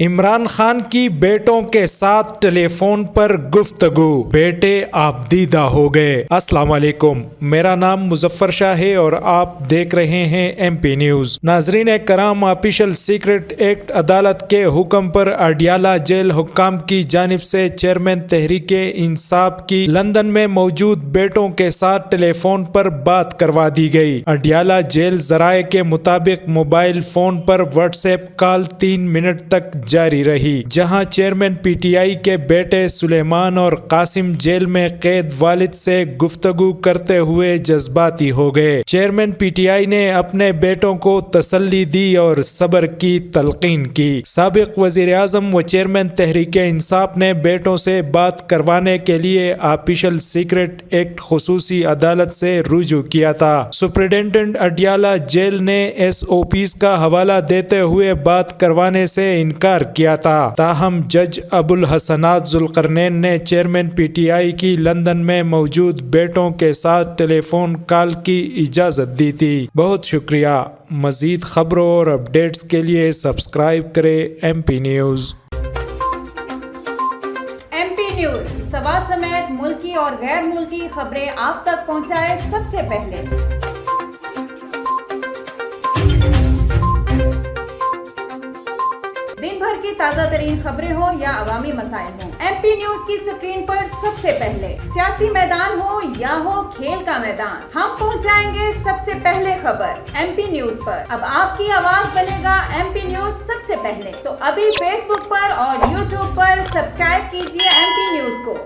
عمران خان کی بیٹوں کے ساتھ ٹیلی فون پر گفتگو، بیٹے آپ دیدہ ہو گئے۔ السلام علیکم، میرا نام مظفر شاہ ہے اور آپ دیکھ رہے ہیں ایم پی نیوز۔ ناظرین کرام، آفیشل سیکرٹ ایکٹ عدالت کے حکم پر اڈیالہ جیل حکام کی جانب سے چیئرمین تحریک انصاف کی لندن میں موجود بیٹوں کے ساتھ ٹیلی فون پر بات کروا دی گئی۔ اڈیالہ جیل ذرائع کے مطابق موبائل فون پر واٹس ایپ کال 3 منٹ تک جاری رہی، جہاں چیئرمین پی ٹی آئی کے بیٹے سلیمان اور قاسم جیل میں قید والد سے گفتگو کرتے ہوئے جذباتی ہو گئے۔ چیئرمین پی ٹی آئی نے اپنے بیٹوں کو تسلی دی اور صبر کی تلقین کی۔ سابق وزیر اعظم و چیئرمین تحریک انصاف نے بیٹوں سے بات کروانے کے لیے آفیشل سیکرٹ ایکٹ خصوصی عدالت سے رجوع کیا تھا۔ سپرنٹینڈنٹ اڈیالہ جیل نے ایس او پیز کا حوالہ دیتے ہوئے بات کروانے سے انکار کیا تھا، تاہم جج ابو الحسنات ذوالقرنین نے چیئرمین پی ٹی آئی کی لندن میں موجود بیٹوں کے ساتھ ٹیلی فون کال کی اجازت دی تھی۔ بہت شکریہ۔ مزید خبروں اور اپڈیٹس کے لیے سبسکرائب کریں M P news. M P news Swat سمیت ملکی اور غیر ملکی خبریں آپ تک پہنچائے سب سے پہلے۔ دن بھر کی تازہ ترین خبریں ہوں یا عوامی مسائل ہوں، ایم پی نیوز کی سکرین پر سب سے پہلے۔ سیاسی میدان ہو یا ہو کھیل کا میدان، ہم پہنچائیں گے سب سے پہلے خبر ایم پی نیوز پر۔ اب آپ کی آواز بنے گا ایم پی نیوز سب سے پہلے، تو ابھی فیس بک پر اور یوٹیوب پر سبسکرائب کیجیے ایم پی نیوز کو۔